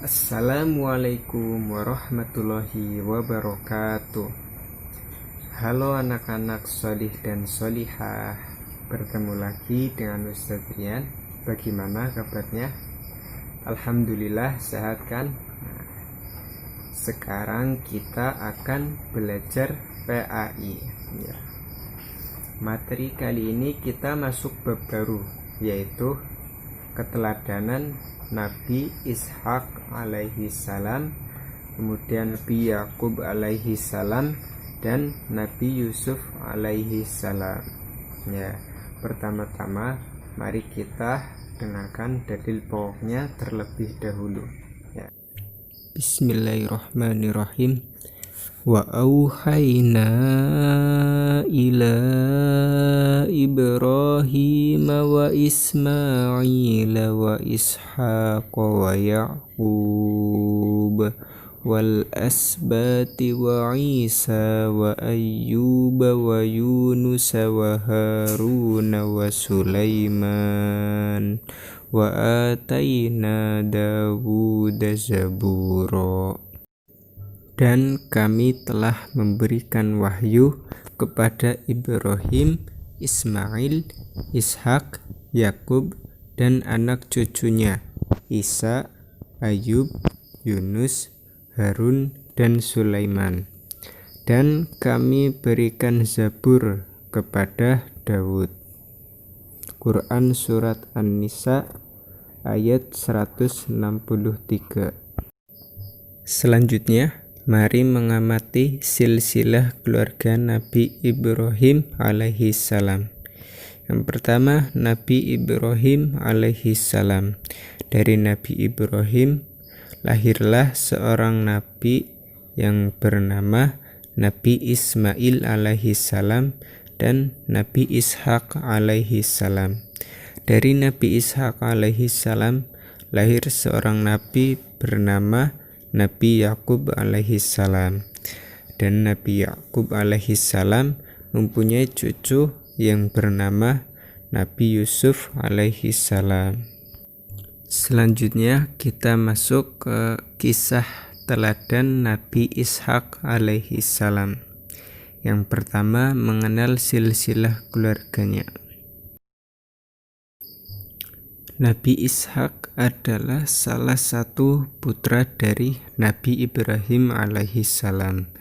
Assalamualaikum warahmatullahi wabarakatuh. Halo anak-anak sholih dan sholihah, bertemu lagi dengan Ustaz Rian. Bagaimana kabarnya? Alhamdulillah sehat kan? Sekarang kita akan belajar PAI ya. Materi kali ini kita masuk bab baru, yaitu keteladanan Nabi Ishak alaihi salam, kemudian Nabi Yakub alaihi salam, dan Nabi Yusuf alaihi salam. Ya, pertama-tama mari kita dengarkan dalil pokoknya terlebih dahulu. Ya. Bismillahirrahmanirrahim. Wa auhayna ila Ibrahim wa Ismail wa Ishaq wa Ya'qub wal asbati wa Isa wa Ayyub wa Yunus wa Harun wa Sulaiman wa atayna Dawud zabura. Dan kami telah memberikan wahyu kepada Ibrahim, Ismail, Ishak, Yakub, dan anak cucunya, Isa, Ayub, Yunus, Harun, dan Sulaiman. Dan kami berikan Zabur kepada Daud. Quran Surat An-Nisa ayat 163. Selanjutnya, mari mengamati silsilah keluarga Nabi Ibrahim alaihi salam. Yang pertama, Nabi Ibrahim alaihi salam. Dari Nabi Ibrahim lahirlah seorang nabi yang bernama Nabi Ismail alaihi salam dan Nabi Ishak alaihi salam. Dari Nabi Ishak alaihi salam lahir seorang nabi bernama Nabi Yakub alaihi salam, dan Nabi Yakub alaihi salam mempunyai cucu yang bernama Nabi Yusuf alaihi salam. Selanjutnya kita masuk ke kisah teladan Nabi Ishak alaihi salam. Yang pertama, mengenal silsilah keluarganya. Nabi Ishak adalah salah satu putra dari Nabi Ibrahim alaihi salam.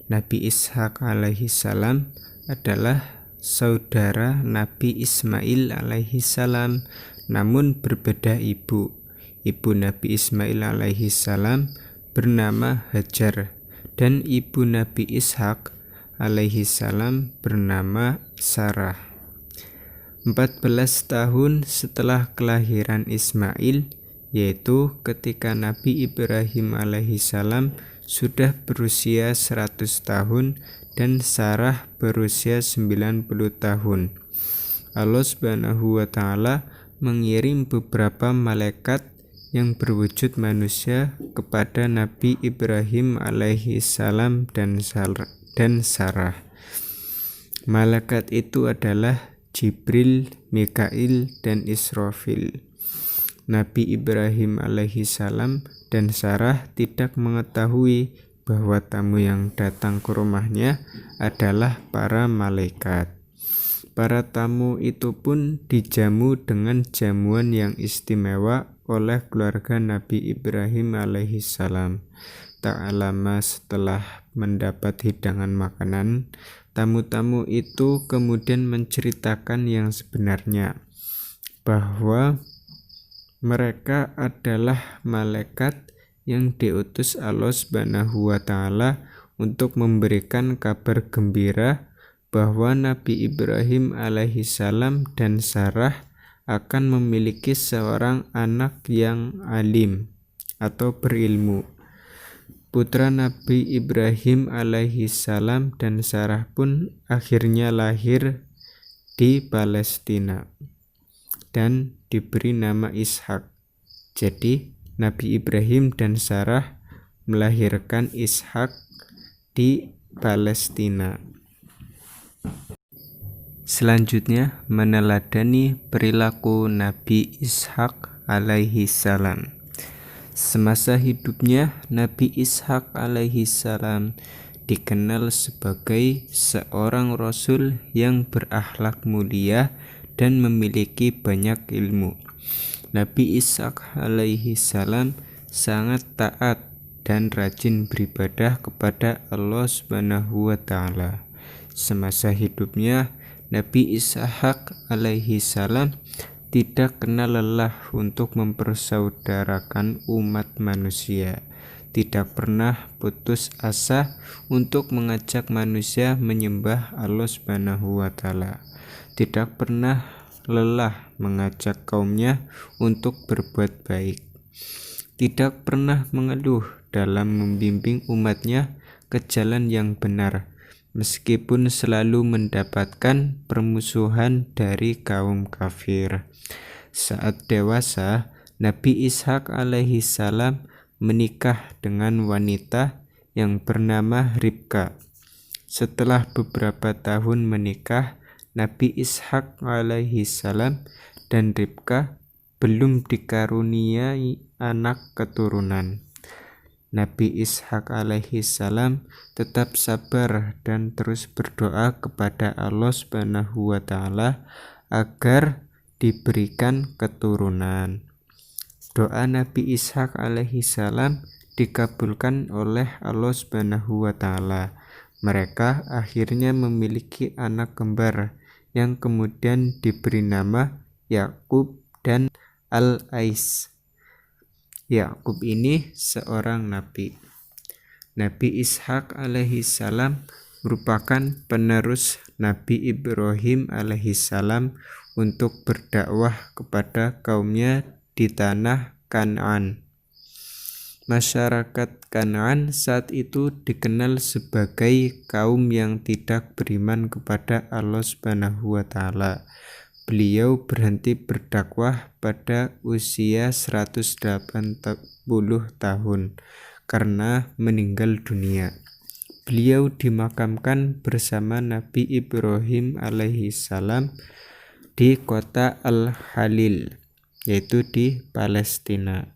Nabi Ishak alaihi salam adalah saudara Nabi Ismail alaihi salam, namun berbeda ibu. Ibu Nabi Ismail alaihi salam bernama Hajar, dan ibu Nabi Ishak alaihi salam bernama Sarah. 14 tahun setelah kelahiran Ismail, yaitu ketika Nabi Ibrahim alaihi salam sudah berusia 100 tahun dan Sarah berusia 90 tahun. Allah Subhanahu wa taala mengirim beberapa malaikat yang berwujud manusia kepada Nabi Ibrahim alaihi salam dan Sarah. Malaikat itu adalah Jibril, Mikail, dan Israfil. Nabi Ibrahim alaihi salam dan Sarah tidak mengetahui bahwa tamu yang datang ke rumahnya adalah para malaikat. Para tamu itu pun dijamu dengan jamuan yang istimewa oleh keluarga Nabi Ibrahim alaihi salam. Tak lama setelah mendapat hidangan makanan, tamu-tamu itu kemudian menceritakan yang sebenarnya, bahwa mereka adalah malaikat yang diutus Allah Subhanahu wa taala untuk memberikan kabar gembira bahwa Nabi Ibrahim alaihi salam dan Sarah akan memiliki seorang anak yang alim atau berilmu. Putra Nabi Ibrahim alaihi salam dan Sarah pun akhirnya lahir di Palestina dan diberi nama Ishak. Jadi Nabi Ibrahim dan Sarah melahirkan Ishak di Palestina. Selanjutnya, meneladani perilaku Nabi Ishak alaihi salam. Semasa hidupnya, Nabi Ishak alaihi salam dikenal sebagai seorang rasul yang berakhlak mulia dan memiliki banyak ilmu. Nabi Ishak alaihi salam sangat taat dan rajin beribadah kepada Allah Subhanahu wa taala. Semasa hidupnya, Nabi Ishak alaihi salam tidak kenal lelah untuk mempersaudarakan umat manusia. Tidak pernah putus asa untuk mengajak manusia menyembah Allah Subhanahu wa taala. Tidak pernah lelah mengajak kaumnya untuk berbuat baik. Tidak pernah mengeluh dalam membimbing umatnya ke jalan yang benar, meskipun selalu mendapatkan permusuhan dari kaum kafir. Saat dewasa, Nabi Ishak alaihi salam menikah dengan wanita yang bernama Ribka. Setelah beberapa tahun menikah, Nabi Ishak alaihi salam dan Ribka belum dikaruniai anak keturunan. Nabi Ishak alaihi salam tetap sabar dan terus berdoa kepada Allah Subhanahu wa taala agar diberikan keturunan. Doa Nabi Ishak alaihi salam dikabulkan oleh Allah Subhanahu wa taala. Mereka akhirnya memiliki anak kembar yang kemudian diberi nama Yakub dan Al-Ais. Yakub ini seorang nabi. Nabi Ishak alaihi salam merupakan penerus Nabi Ibrahim alaihi salam untuk berdakwah kepada kaumnya di tanah Kan'an. Masyarakat Kan'an saat itu dikenal sebagai kaum yang tidak beriman kepada Allah Subhanahu wa taala. Beliau berhenti berdakwah pada usia 180 tahun karena meninggal dunia. Beliau dimakamkan bersama Nabi Ibrahim alaihi salam di kota Al-Halil, yaitu di Palestina.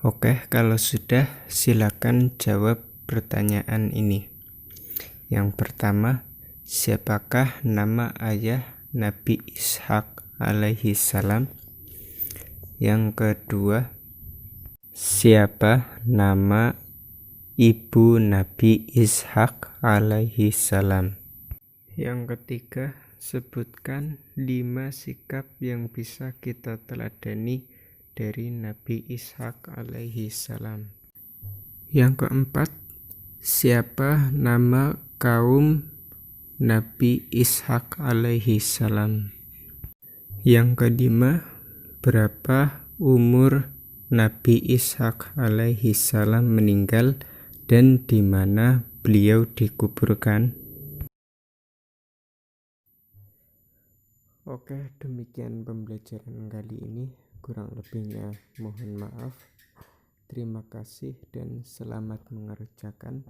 Oke, kalau sudah silakan jawab pertanyaan ini. Yang pertama, siapakah nama ayah Nabi Ishak alaihi salam? Yang kedua, siapa nama ibu Nabi Ishak alaihi salam? Yang ketiga, sebutkan 5 sikap yang bisa kita teladani dari Nabi Ishak alaihi salam. Yang keempat, siapa nama kaum Nabi Ishak alaihi salam? Yang kelima, berapa umur Nabi Ishak alaihi salam meninggal dan di mana beliau dikuburkan? Oke, demikian pembelajaran kali ini. Kurang lebihnya mohon maaf. Terima kasih dan selamat mengerjakan.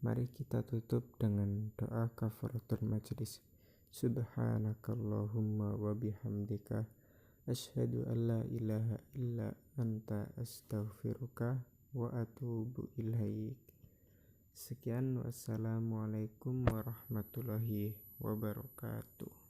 Mari kita tutup dengan doa kafaratul majlis. Subhanakallahumma wa bihamdika asyhadu an la ilaha illa anta astaghfiruka wa atubu ilaik. Sekian, wassalamualaikum warahmatullahi wabarakatuh.